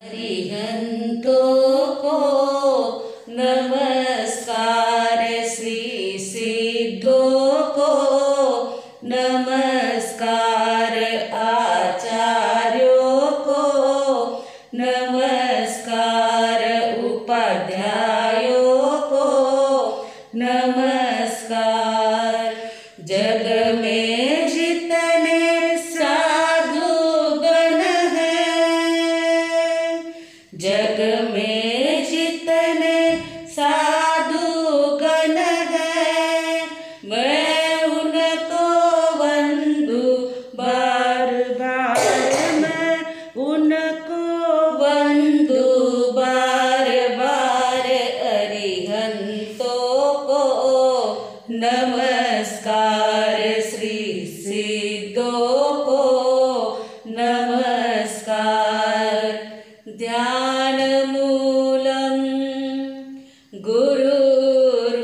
अरिहंतों को नमस्कार, श्री सिद्धों को नमस्कार, आचार्यों को नमस्कार, उपाध्यायों को नमस्कार। जग में जितने साधु गण हैं, जग में जितने साधु गण हैं, मैं उनको वंदू बार बार, मैं उनको वंदू बार बार। अरिहंतों को नमस्कार, श्री सिद्धों को नमस्कार। ध्यान मूलम गुरुर्मूर्ति,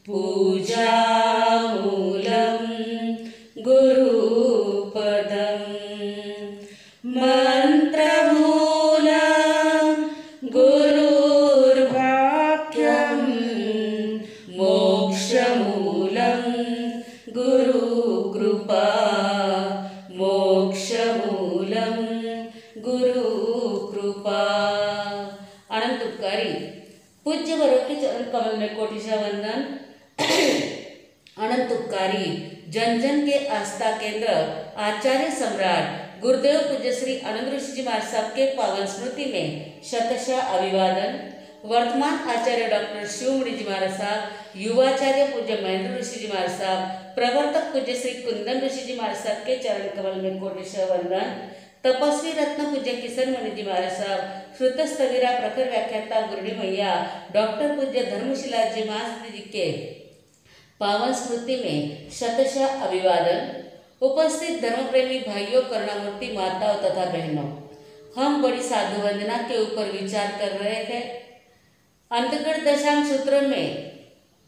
पूजा मूलम गुरुपदम, मंत्र मूलम गुरुर्वाक्यम, मोक्ष मूलम गुरुकृपा, मोक्ष मूलम गुरुकृपा। अनंतकारी पूज्य वरों के चरण कमल में कोटिशा वंदन। अनंतकारी जन जन के आस्था केंद्र आचार्य सम्राट गुरुदेव पूज्य श्री आनंद ऋषि जी महाराज साहब के पावन स्मृति में शतशः अभिवादन। वर्तमान आचार्य डॉक्टर शिवमुनि जी महाराज साहब, युवाचार्य पूज्य महेंद्र ऋषि जी महाराज साहब, प्रवर्तक पूज्य श्री कुंदन ऋषि जी महाराज साहब के चरण कमल में कोटिशः वंदन। तपस्वी रत्न पूज्य किशन मुनि जी महाराज साहब, श्रुत स्थविरा प्रखर व्याख्याता गुरुनी मैया डॉक्टर पूज्य धर्मशिला जी महाराज जी के पावन स्मृति में शतशः अभिवादन। उपस्थित धर्मप्रेमी भाइयों, करुणामूर्ति माताओं तथा बहनों, हम बड़ी साधु वंदना के ऊपर विचार कर रहे हैं। अंतकृत दशांग सूत्र में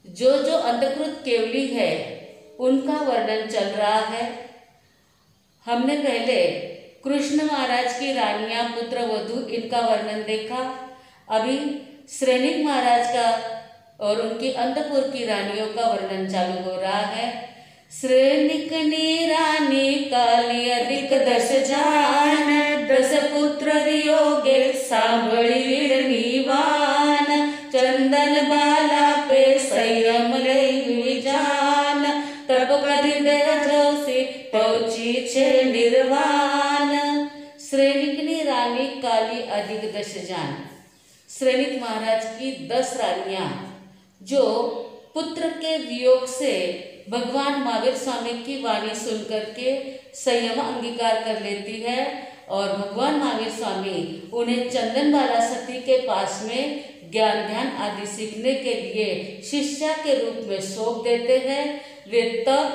जो जो अंतकृत केवली है उनका वर्णन चल रहा है। हमने पहले कृष्ण महाराज की रानियां, पुत्र वधु, इनका वर्णन देखा। अभी श्रेणिक महाराज का और उनकी अंतपुर की रानियों का वर्णन चालू हो रहा है। श्रेणिकनी रानी काली अधिक दश जान, दस पुत्र वियोगे सांभळी वीरनीवान, चंदन बाला पे संयम लई जान, तब कधी देजोसी पहुंची छे निर्वाण। श्रेणिकनी रानी काली अधिक दश जान, श्रेणिक महाराज की 10 रानियां जो पुत्र के वियोग से भगवान महावीर स्वामी की वाणी सुनकर के संयम अंगीकार कर लेती है और भगवान महावीर स्वामी उन्हें चंदन बाला सती के पास में ज्ञान ध्यान आदि सीखने के लिए शिष्या के रूप में सौंप देते हैं। वे तब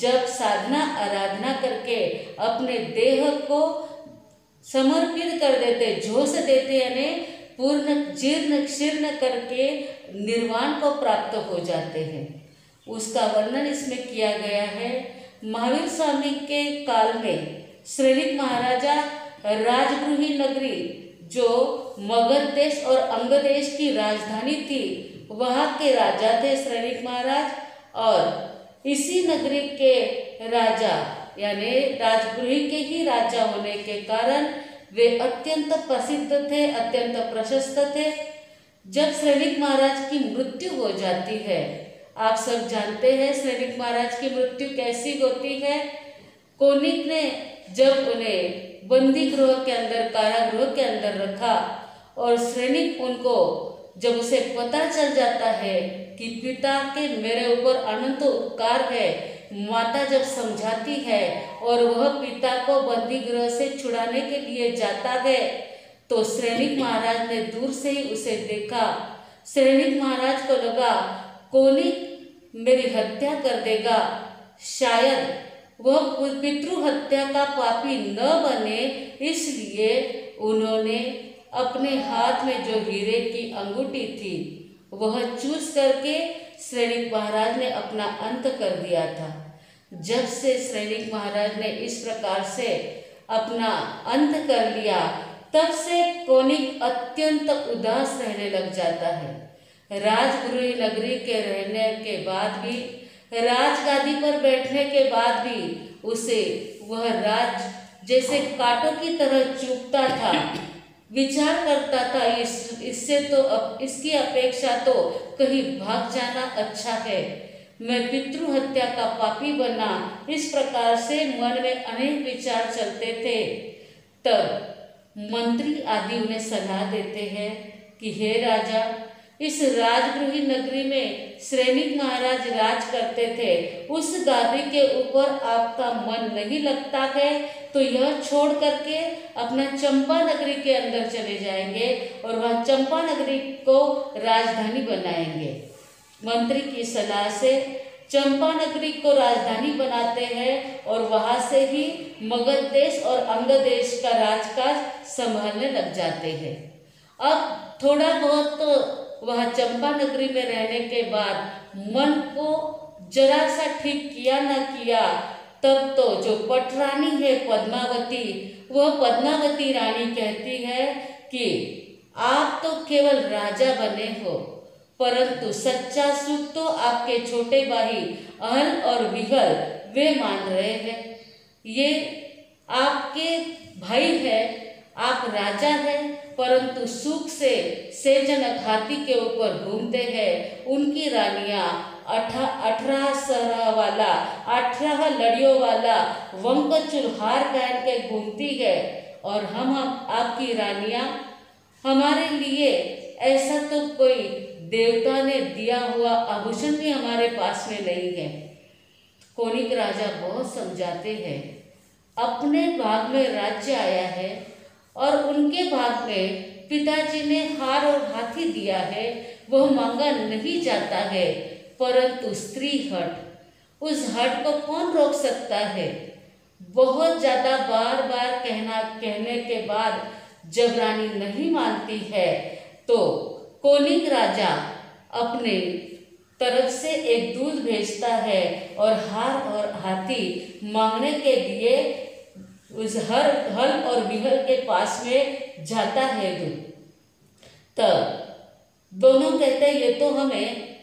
जब साधना आराधना करके अपने देह को समर्पित कर देते, झोंस देते, यानी पूर्ण जीर्ण शीर्ण करके निर्वाण को प्राप्त हो जाते हैं। उसका वर्णन इसमें किया गया है। महावीर स्वामी के काल में श्रेणिक महाराजा राजगृही नगरी जो मगध देश और अंग देश की राजधानी थी, वहाँ के राजा थे श्रेणिक महाराज। और इसी नगरी के राजा यानी राजगृही के ही राजा होने के कारण वे अत्यंत प्रसिद्ध थे, अत्यंत प्रशस्त थे। जब श्रेणिक महाराज की मृत्यु हो जाती है, आप सब जानते हैं श्रेणिक महाराज की मृत्यु कैसी होती है। कोनिक ने जब उन्हें बंदी गृह के अंदर, कारागृह के अंदर रखा और श्रेणिक उनको जब उसे पता चल जाता है कि पिता के मेरे ऊपर अनंत उपकार है, माता जब समझाती है और वह पिता को बंदी गृह से छुड़ाने के लिए जाता है, तो श्रेणिक महाराज ने दूर से ही उसे देखा। श्रेणिक महाराज को लगा कोनिक मेरी हत्या कर देगा, शायद वह पितृ हत्या का पापी न बने, इसलिए उन्होंने अपने हाथ में जो हीरे की अंगूठी थी वह चूस करके श्रेणिक महाराज ने अपना अंत कर दिया था। जब से श्रेणिक महाराज ने इस प्रकार से अपना अंत कर लिया, तब से कोनिक अत्यंत उदास रहने लग जाता है। राजगृह नगरी के रहने के बाद भी, राजगादी पर बैठने के बाद भी उसे वह राज जैसे कांटों की तरह चुभता था। विचार करता था इससे तो इसकी अपेक्षा तो कहीं भाग जाना अच्छा है। मैं पितृहत्या का पापी बना, इस प्रकार से मन में अनेक विचार चलते थे। तब मंत्री आदि उन्हें सलाह देते हैं कि हे राजा, इस राजगृही नगरी में श्रेनिक महाराज राज करते थे, उस गादी के ऊपर आपका मन नहीं लगता है तो यह छोड़ करके अपना चंपा नगरी के अंदर चले जाएंगे और वह चंपा नगरी को राजधानी बनाएंगे। मंत्री की सलाह से चंपा नगरी को राजधानी बनाते हैं और वहां से ही मगध देश और अंग देश का राजकाज संभालने लग जाते हैं। अब थोड़ा बहुत तो वह चंपा नगरी में रहने के बाद मन को जरा सा ठीक किया न किया, तब तो जो पटरानी है पद्मावती, वह पद्मावती रानी कहती है कि आप तो केवल राजा बने हो, परंतु सच्चा सुख तो आपके छोटे भाई अहल और विहल वे मान रहे हैं। ये आपके भाई है, आप राजा हैं, परंतु सुख से सेजनक हाथी के ऊपर घूमते हैं। उनकी रानियां 18 सरह वाला 18 लड़ियों वाला वंकचुल हार पहन के घूमती है, और हम आपकी रानियां, हमारे लिए ऐसा तो कोई देवता ने दिया हुआ आभूषण भी हमारे पास में नहीं है। कोनिक राजा बहुत समझाते हैं, अपने भाग में राज्य आया है और उनके भाग में पिताजी ने हार और हाथी दिया है, वह मांगा नहीं जाता है, परंतु स्त्री हट, उस हट को कौन रोक सकता है। बहुत ज़्यादा बार बार कहने के बाद जब रानी नहीं मानती है तो कोनिक राजा अपने तरफ से एक दूध भेजता है और हार और हाथी मांगने के लिए उस हल और विहल के पास में जाता है दूध। तब दोनों कहते हैं, ये तो हमें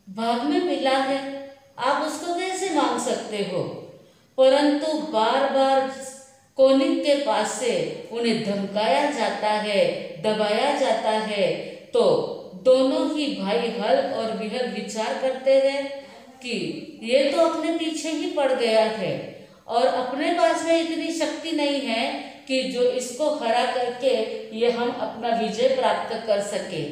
भाग में मिला है, आप उसको कैसे मांग सकते हो। परंतु बार बार कोनिक के पास से उन्हें धमकाया जाता है, दबाया जाता है, तो दोनों ही भाई हल और विहल विचार करते हैं कि ये तो अपने पीछे ही पड़ गया है और अपने पास में इतनी शक्ति नहीं है कि जो इसको हरा करके ये हम अपना विजय प्राप्त कर सके।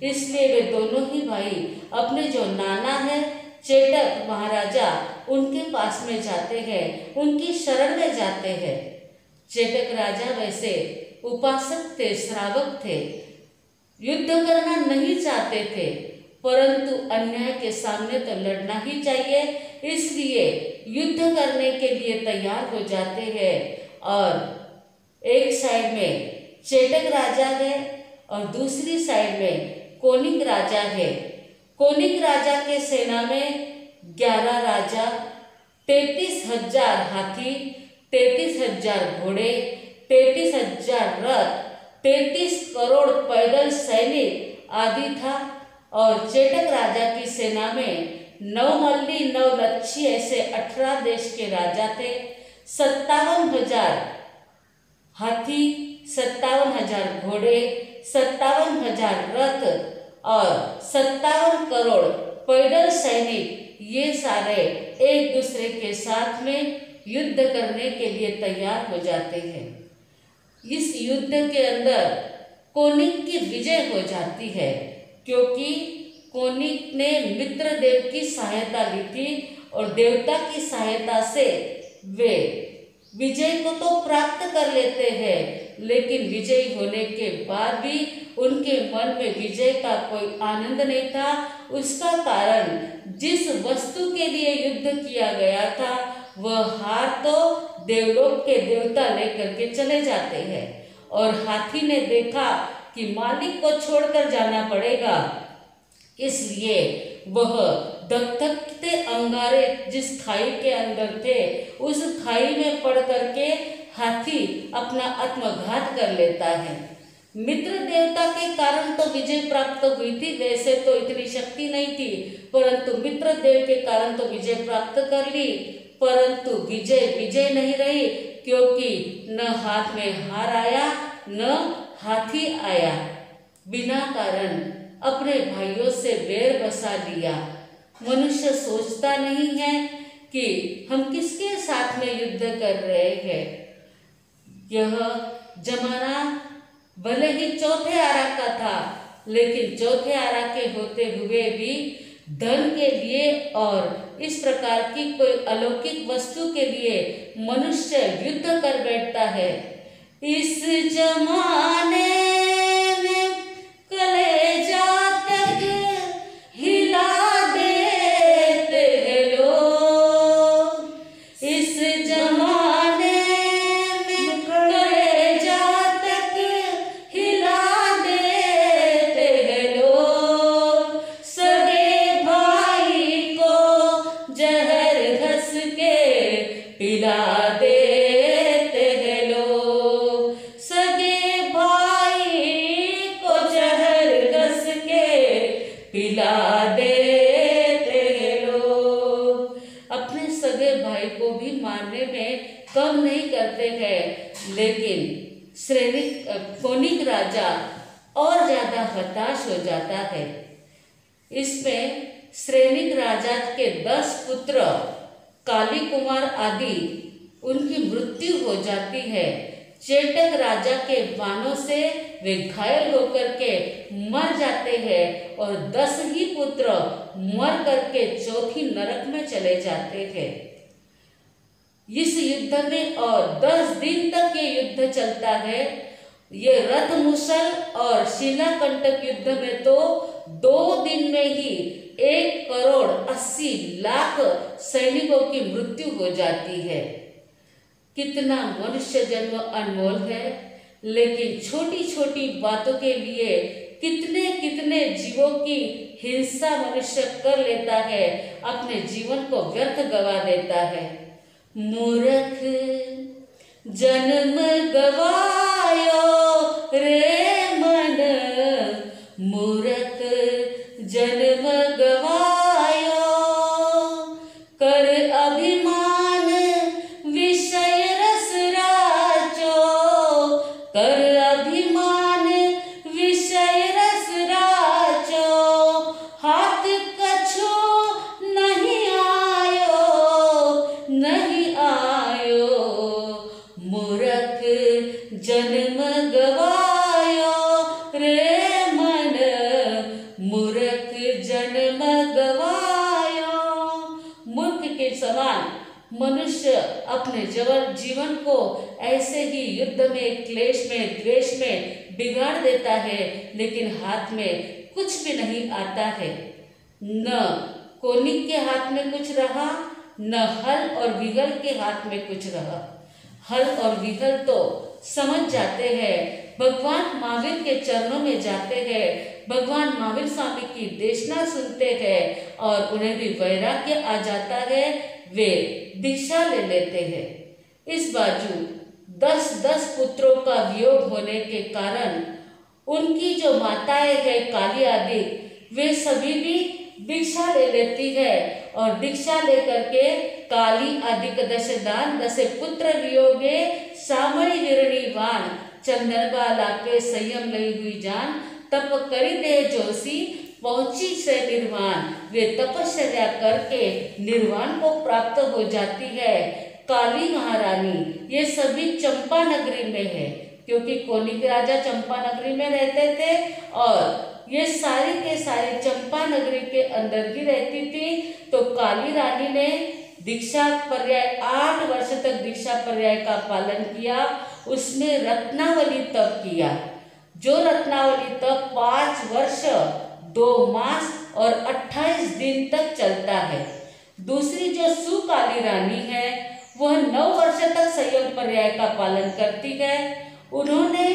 इसलिए वे दोनों ही भाई अपने जो नाना है चेटक महाराजा, उनके पास में जाते हैं, उनकी शरण में जाते हैं। चेटक राजा वैसे उपासक थे, श्रावक थे, युद्ध करना नहीं चाहते थे, परंतु अन्याय के सामने तो लड़ना ही चाहिए, इसलिए युद्ध करने के लिए तैयार हो जाते हैं। और एक साइड में चेटक राजा है और दूसरी साइड में कोनिक राजा है। कोनिक राजा के सेना में 11 राजा, 33,000 हाथी, 33,000 घोड़े, 33,000 रथ, 33 करोड़ पैदल सैनिक आदि था। और चेटक राजा की सेना में 9 मल्ली 9 लच्छी ऐसे 18 देश के राजा थे। 57,000 हाथी, 57,000 घोड़े, 57,000 रथ और 57 करोड़ पैदल सैनिक, ये सारे एक दूसरे के साथ में युद्ध करने के लिए तैयार हो जाते हैं। इस युद्ध के अंदर कोनिक की विजय हो जाती है, क्योंकि कोनिक ने मित्रदेव की सहायता ली थी और देवता की सहायता से वे विजय को तो प्राप्त कर लेते हैं, लेकिन विजयी होने के बाद भी उनके मन में विजय का कोई आनंद नहीं था। उसका कारण जिस वस्तु के लिए युद्ध किया गया था वह हार तो देवलोक के देवता लेकर के चले जाते हैं, और हाथी ने देखा कि मालिक को छोड़कर जाना पड़ेगा, इसलिए वह धकधकते अंगारे जिस खाई के अंदर थे उस खाई में पड़ करके हाथी अपना आत्मघात कर लेता है। मित्र देवता के कारण तो विजय प्राप्त हुई थी, वैसे तो इतनी शक्ति नहीं थी, परंतु मित्र देव के कारण तो विजय प्राप्त कर ली, परंतु विजय विजय नहीं रही, क्योंकि न हाथ में हार आया न हाथी आया। बिना कारण अपने भाइयों से बैर बसा लिया। मनुष्य सोचता नहीं है कि हम किसके साथ में युद्ध कर रहे हैं। यह जमाना भले ही चौथे आरा का था, लेकिन चौथे आरा के होते हुए भी धन के लिए और इस प्रकार की कोई अलौकिक वस्तु के लिए मनुष्य युद्ध कर बैठता है। इस जमाने में कलेजा तक हिला देते हैं लोग। इस जमाने में कलेजा तक हिला देते हैं लोग। सगे भाई को जहर घस के पिला देते हैं लोग। सगे भाई को जहर घस के पिला देते हैं लोग। अपने सगे भाई को भी मारने में कम नहीं करते हैं, लेकिन कोनिक राजा और ज्यादा हताश हो जाता है। इसमें श्रेनिक राजा के 10 पुत्र काली कुमार आदि उनकी मृत्यु हो जाती है। चेटक राजा के बाणों से वे घायल होकर के मर जाते हैं और 10 ही पुत्र मर करके चौथी नरक में चले जाते हैं। इस युद्ध में और 10 दिन तक ये युद्ध चलता है। ये रथ मुसल और शिलाकंटक युद्ध में तो 2 दिन में ही 1,80,00,000 सैनिकों की मृत्यु हो जाती है। कितना मनुष्य जन्म अनमोल है, लेकिन छोटी छोटी बातों के लिए कितने कितने जीवों की हिंसा मनुष्य कर लेता है, अपने जीवन को व्यर्थ गवा देता है। मूर्ख जन्म गवायो रे मन, मूर्ख जन्म गवायो। कर अभिमान विषय रस राचो, कर अभिमान विषय रस राचो। हाथ कछु नहीं आयो, नहीं आयो। मूर्ख जन्म गवायो रे मन, मूर्ख जन्म गवायो। मूर्ख के समान मनुष्य अपने जीवन को ऐसे ही युद्ध में, क्लेश में, द्वेष में बिगाड़ देता है, लेकिन हाथ में कुछ भी नहीं आता है। न कोनिक के हाथ में कुछ रहा, न हल और विहल के हाथ में कुछ रहा। हल और विहल तो समझ जाते हैं, भगवान महावीर के चरणों में जाते हैं, भगवान महावीर स्वामी की देशना सुनते हैं और उन्हें भी वैराग्य आ जाता है, वे दीक्षा ले लेते हैं। इस बाजू 10-10 पुत्रों का वियोग होने के कारण उनकी जो माताएं हैं काली आदि, वे सभी भी दीक्षा ले लेती है और दीक्षा लेकर के काली आदि दश दान दशे पुत्र वियोगे सामरी विरणीवान, चंदन बाला के संयम लई हुई जान, तप करी दे जोशी पहुंची से निर्वाण। वे तपस्या करके निर्वाण को प्राप्त हो जाती है। काली महारानी ये सभी चंपा नगरी में है, क्योंकि कोनिक राजा चंपा नगरी में रहते थे और ये सारी के सारी चंपा नगरी के अंदर ही रहती थी। तो काली रानी ने दीक्षा पर्याय 8 वर्ष तक दीक्षा पर्याय का पालन किया। उसमें रत्नावली तप किया, जो रत्नावली तप 5 वर्ष 2 मास और 28 दिन तक चलता है। दूसरी जो सुकाली रानी है वह 9 वर्ष तक संयम पर्याय का पालन करती है। उन्होंने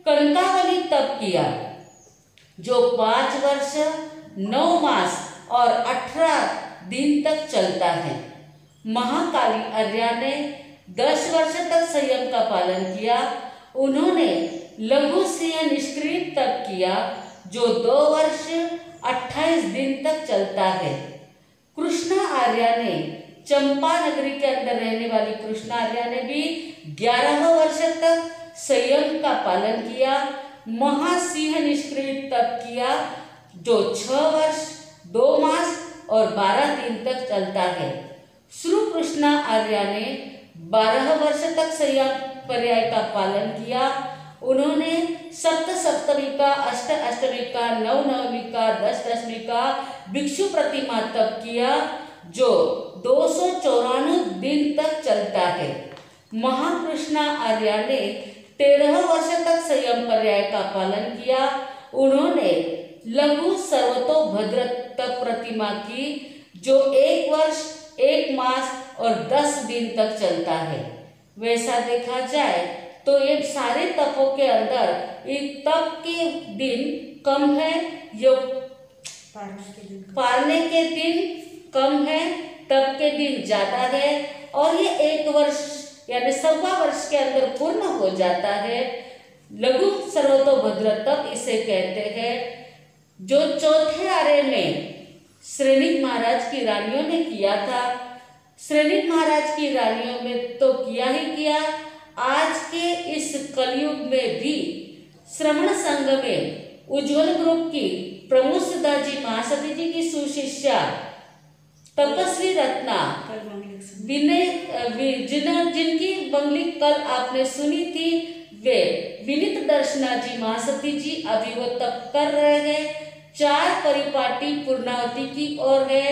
कंकावली तप किया, जो 5 वर्ष 9 मास और 18 दिन तक चलता है। महाकाली आर्या ने 10 वर्ष तक संयम का पालन किया। उन्होंने लघु सिंह निष्क्रिय तप किया जो 2 वर्ष 28 दिन तक चलता है। कृष्णा आर्या ने चंपा नगरी के अंदर रहने वाली कृष्णा आर्या ने भी 11 वर्ष तक संयम का पालन किया। महासिंह निष्क्रिय तप किया जो 6 वर्ष 2 मास और 12 दिन तक चलता है। श्री कृष्णा आर्या ने 12 वर्ष तक संयम पर्याय का पालन किया। उन्होंने सप्त सप्तमी का, अष्ट अष्टमी का, नव नवमी का, 10 दशमी का भिक्षु प्रतिमा तप किया जो 294 दिन तक चलता है। महाकृष्णा आर्या ने 13 वर्ष तक संयम पर्याय का पालन किया। उन्होंने लघु सर्वतोभद्र तप प्रतिमा की जो 1 वर्ष 1 मास और 10 दिन तक चलता है। वैसा देखा जाए तो ये सारे तपों के अंदर तप के दिन कम है, यो पालने के दिन कम है, तप के दिन ज्यादा है और ये 1 वर्ष यानी 1.25 वर्ष के अंदर पूर्ण हो जाता है। लघु सर्वतोभद्र तप इसे कहते हैं। जो चौथे आरे में श्रेणिक महाराज की रानियों ने किया था। श्रेणिक महाराज की रानियों में तो किया ही किया, आज के इस कलयुग में भी श्रमण संघ में उज्जवल ग्रुप की प्रमुख सुधाजी महासती जी की सुशिष्या तपस्वी रत्ना विनय जिनकी बंगली कल आपने सुनी थी, वे विनित दर्शना जी महासती जी अभी वो तप कर रहे हैं। 4 परिपाटी पूर्णावती की ओर है।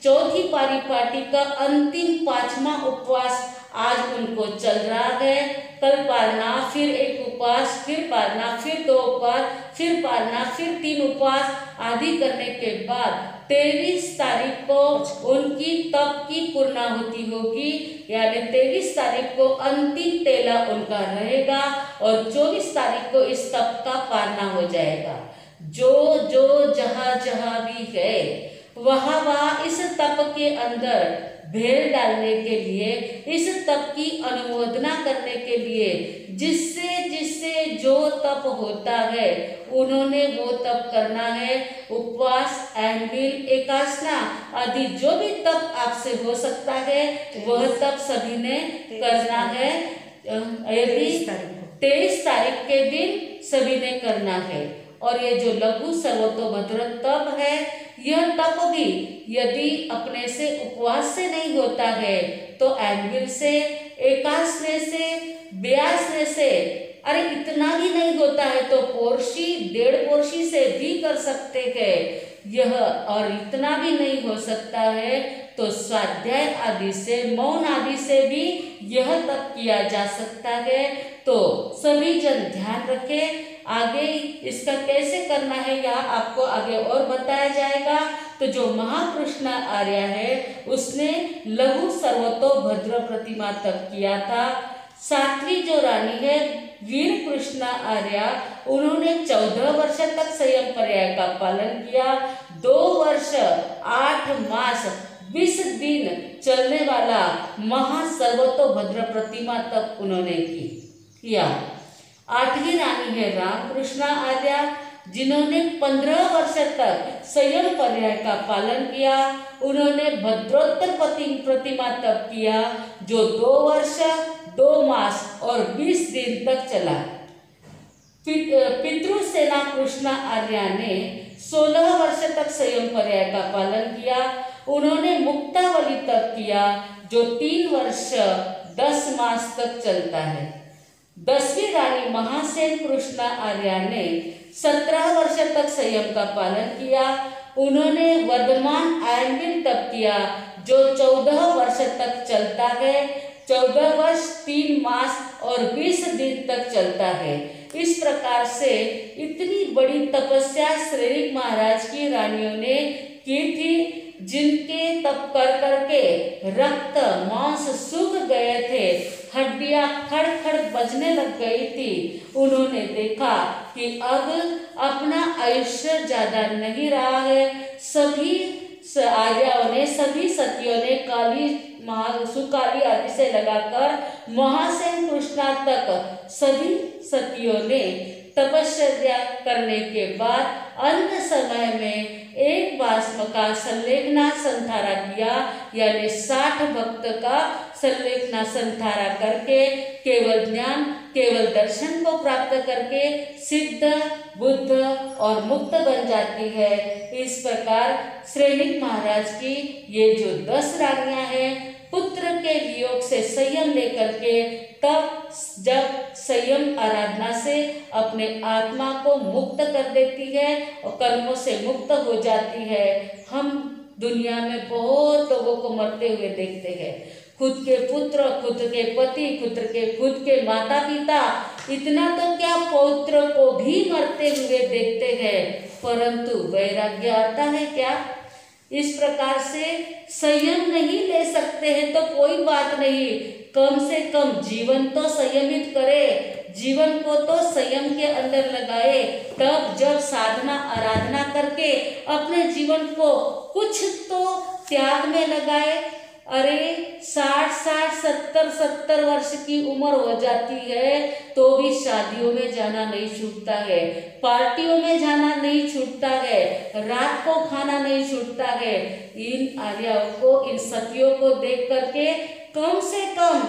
चौथी परिपाटी का अंतिम 5वां उपवास आज उनको चल रहा है। कल पालना, फिर 1 उपवास, फिर पालना, फिर 2 उपवास, फिर पालना, फिर 3 उपवास आदि करने के बाद 23 तारीख को उनकी तप की पूर्णाहुति होगी। यानी 23 तारीख को अंतिम तेला उनका रहेगा और 24 तारीख को इस तप का पालना हो जाएगा। जो जहाँ जहाँ भी है वहाँ इस तप के अंदर भेड़ डालने के लिए, इस तप की अनुमोदना करने के लिए, जिससे जो तप होता है उन्होंने वो तप करना है। उपवास, एंबिल, एकासना आदि जो भी तप आपसे हो सकता है वह तप सभी ने करना है। यदि 23 तारीख के दिन सभी ने करना है। और ये जो लघु सर्वतोभद्र तप है, यह तप भी यदि अपने से उपवास से नहीं होता है तो एंबिल से, एकासने से, ब्यासने से, अरे इतना भी नहीं होता है तो पोर्शी, 1.5 पोर्शी से भी कर सकते हैं यह। और इतना भी नहीं हो सकता है तो स्वाध्याय आदि से, मौन आदि से भी यह तप किया जा सकता है। तो सभी जन ध्यान रखें। आगे इसका कैसे करना है यह आपको आगे और बताया जाएगा। तो जो महाकृष्णा आर्य है उसने लघु सर्वतोभद्र प्रतिमा तप किया था। 7वीं जो रानी है वीर कृष्णा आर्या, उन्होंने 14 वर्ष तक संयम पर्याय का पालन किया। 2 वर्ष 8 मास 20 दिन चलने वाला महासर्वतोभद्र प्रतिमा तप उन्होंने किया। 8वीं रानी है रामकृष्णा आर्या, जिन्होंने 15 वर्ष तक संयम पर्याय का पालन किया। उन्होंने भद्रोत्तर प्रतिमा तप किया जो 2 वर्ष 2 मास और 20 दिन तक चला। पितृसेना कृष्णा आर्या ने 16 वर्ष तक संयम पर्याय का पालन किया। उन्होंने मुक्तावली तप किया जो 3 वर्ष 10 मास तक चलता है। 10वीं रानी महासेन कृष्णा आर्या ने 17 वर्ष तक संयम का पालन किया। उन्होंने वर्धमान एंबिल तप किया जो 14 वर्ष तक चलता है। 14 वर्ष 3 मास और 20 दिन तक चलता है। इस प्रकार से इतनी बड़ी तपस्या श्रेणिक महाराज की रानियों ने की थी, जिनके तप कर करके रक्त मांस सूख गए थे, हड्डियां खड़ खड़ बजने लग गई थी। उन्होंने देखा कि अब अपना आयुष्य ज्यादा नहीं रहा है, सभी आर्याओं ने, सभी सतियों ने काली सुकाली आदि से लगाकर वहां से कृष्णा तक सभी सतियों ने तपस्या करने के बाद अंत समय में एक भस्म का संलेखना संथारा किया, यानी 60 भक्त का संलेखना संथारा करके केवल ज्ञान, केवल दर्शन को प्राप्त करके सिद्ध, बुद्ध और मुक्त बन जाती है। इस प्रकार श्रेणिक महाराज की ये जो 10 रानियां हैं, पुत्र के वियोग से संयम लेकर के तब जब संयम आराधना से अपने आत्मा को मुक्त कर देती है और कर्मों से मुक्त हो जाती है। हम दुनिया में बहुत लोगों को मरते हुए देखते हैं, खुद के पुत्र, खुद के पति, खुद के माता पिता, इतना तो क्या पौत्र को भी मरते हुए देखते हैं, परंतु वैराग्य आता है क्या? इस प्रकार से संयम नहीं ले सकते हैं तो कोई बात नहीं, कम से कम जीवन तो संयमित करे, जीवन को तो संयम के अंदर लगाए। तब जब साधना आराधना करके अपने जीवन को कुछ तो त्याग में लगाए। अरे 60-60, 70-70 वर्ष की उम्र हो जाती है तो भी शादियों में जाना नहीं छूटता है, पार्टियों में जाना नहीं छूटता है, रात को खाना नहीं छूटता है। इन आर्याओं को, इन सतियों को देख करके कम से कम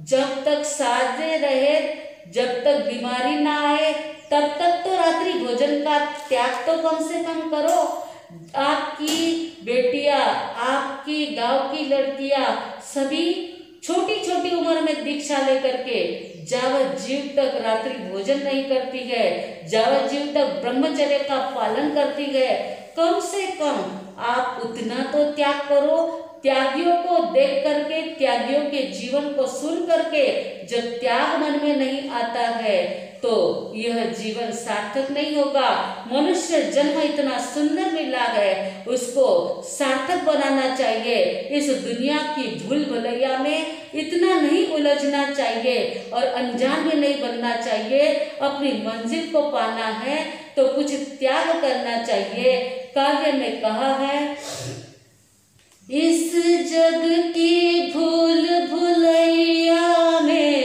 जब तक साजे रहे, जब तक बीमारी ना आए, तब तक तो रात्रि भोजन का त्याग तो कम से कम करो। आपकी बेटियां, आपकी गांव की लड़कियां सभी छोटी छोटी उम्र में दीक्षा लेकर के जावत जीव तक रात्रि भोजन नहीं करती है, जावत जीव तक ब्रह्मचर्य का पालन करती है। कम से कम आप उतना तो त्याग करो। त्यागियों को देख करके, त्यागियों के जीवन को सुन करके जब त्याग मन में नहीं आता है तो यह जीवन सार्थक नहीं होगा। मनुष्य जन्म इतना सुंदर मिला है, उसको सार्थक बनाना चाहिए। इस दुनिया की भूल भुलैया में इतना नहीं उलझना चाहिए और अनजान में नहीं बनना चाहिए। अपनी मंजिल को पाना है तो कुछ त्याग करना चाहिए। काव्य में कहा है, इस जग की भूल भुलैया में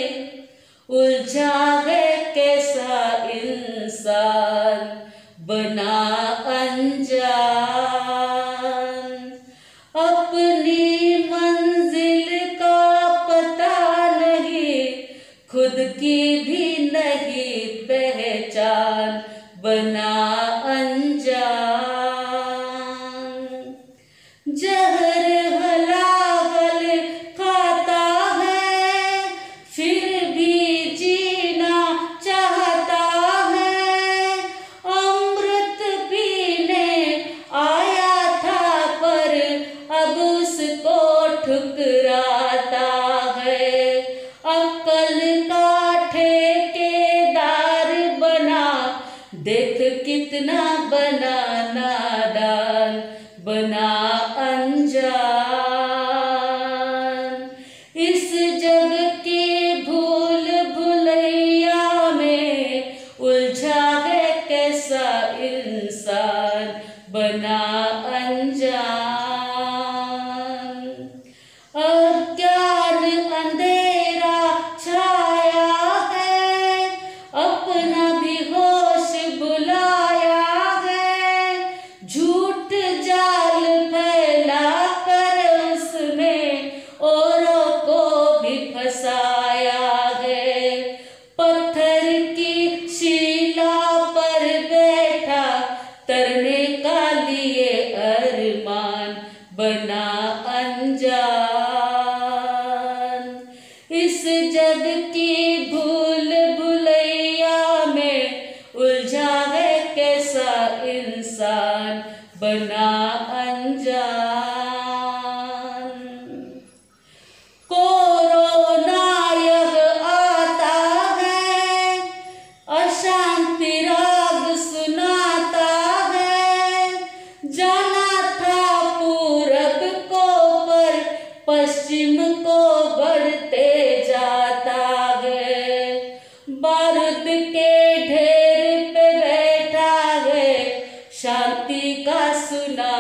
उलझा है कैसा इंसान बना अनजान, अपनी मंजिल का पता नहीं, खुद की भी नहीं पहचान बना अनजान। जहर हलाहल खाता है फिर भी जीना चाहता है, अमृत पीने आया था पर अब उसको ठुकराता है, अक्ल का ठेकेदार बना देख कितना बना नादान बना अनजान। इस जग की भूल भुलैया में उलझा है कैसा इंसान बना अनजान। अज्ञान अंधेरा छाया है, अपना भी होश बुलाया है, झूठ जाल फैला कर उसमें औरों को भी फंसाया है, पत्थर की शिला पर बैठा तरने का लिए अरमान बना अनजान। इस जग की भूल भुलैया में उलझा है कैसा इंसान बना अनजान। कोरोना यह आता है, अशांति राग सुनाता है, जाना था पूरब को पर पश्चिम को बढ़ते जाता है, बारूद के ढेर पे बैठा है शांति का सुना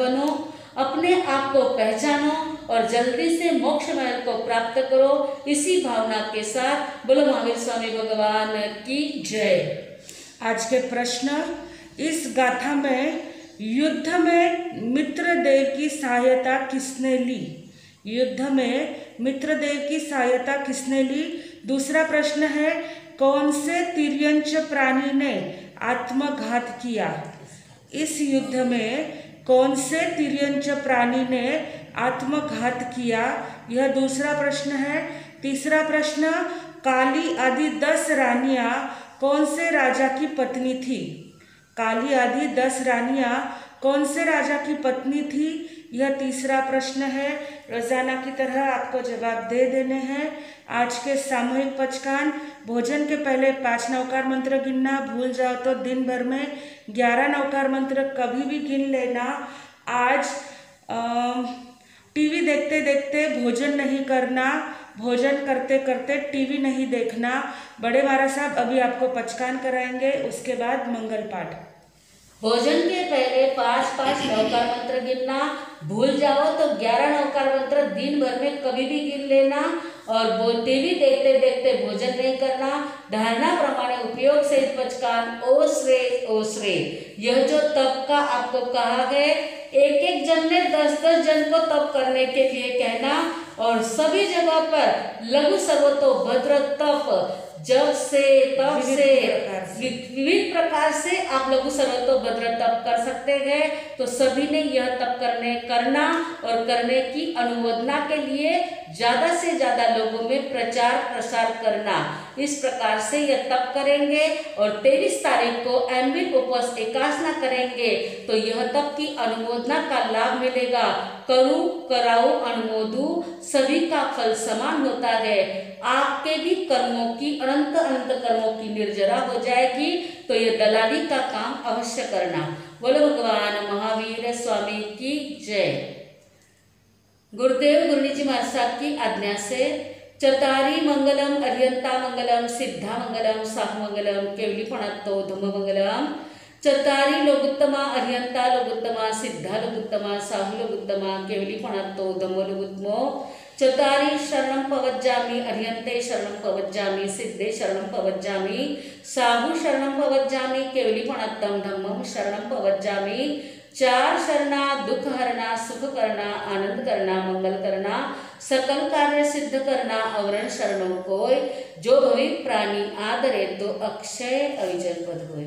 बनो, अपने आप को पहचानो और जल्दी से मोक्ष महल को प्राप्त करो। इसी भावना के साथ बोलो महावीर स्वामी भगवान की जय। आज के प्रश्न, इस गाथा में युद्ध में मित्रदेव की सहायता किसने ली? युद्ध में मित्रदेव की सहायता किसने ली? दूसरा प्रश्न है, कौन से तिर्यंच प्राणी ने आत्मघात किया? इस युद्ध में कौन से तिर्यंच प्राणी ने आत्मघात किया? यह दूसरा प्रश्न है। तीसरा प्रश्न, काली आदि 10 रानियां कौन से राजा की पत्नी थी? काली आदि 10 रानियां कौन से राजा की पत्नी थी? यह तीसरा प्रश्न है। रोजाना की तरह आपको जवाब दे देने हैं। आज के सामूहिक पचकान, भोजन के पहले 5 नवकार मंत्र गिनना, भूल जाओ तो दिन भर में 11 नवकार मंत्र कभी भी गिन लेना। आज टीवी देखते देखते भोजन नहीं करना, भोजन करते करते टीवी नहीं देखना। बड़े महाराज साहब अभी आपको पचकान कराएंगे, उसके बाद मंगल पाठ। भोजन के पहले 5-5 नवकार मंत्र गिनना, भूल जाओ तो 11 नवकार मंत्र दिन भर में कभी भी गिन लेना। और वो टीवी देखते देखते भोजन नहीं करना। धारणा प्रमाणे उपयोग से पचकान ओ श्रे। यह जो तप का आपको कहा है, एक जन ने 10-10 जन को तप करने के लिए कहना और सभी जगह पर लघु सर्वतोभद्र तप, जब से तब से विविध प्रकार से आप लघु सर्वतोभद्र तप कर सकते हैं। तो सभी ने यह तप करना और करने की अनुमोदना के लिए ज्यादा से ज्यादा लोगों में प्रचार प्रसार करना। इस प्रकार से यह तप करेंगे और 23 तारीख को एमविन उपवास एकासना करेंगे तो यह तप की अनुमोदना का लाभ मिलेगा। करूं कराओ अनुमोदू, सभी का फल समान होता है। आपके भी कर्मों की अनंत कर्मों की निर्जरा हो जाएगी। तो ये दलाली का काम अवश्य करना। बोलो भगवान महावीर स्वामी की जय। गुरुदेव गुरुजी महाराज साहब की आज्ञा से चतारी मंगलम, अर्यंता मंगलम, सिद्धा मंगलम, साहु मंगलम, केवली फणत्तो धम्म मंगलम। चतारी लोगुत्तमा, अर्यंता लोगुत्तमा, सिद्धा लोगुत्तमा, साहु लोगुत्तमा, केवली फणत्तो धम्म लोगुत्तमो। चतारी शरणं पवज्जामि, अर्यन्ते शरणं पवज्जामि, सिद्धे शरणं पवज्जामि, साहु शरणं पवज्जामि, केवली फणत्तं धम्मं शरणं पवज्जामि। 4 शरणा, दुख हरना, सुख करना, आनंद करना, मंगल करना, सकल कार्य सिद्ध करना, अवरण शरणों कोय। जो भविक प्राणी आदरे तो अक्षय अविचल पद होय।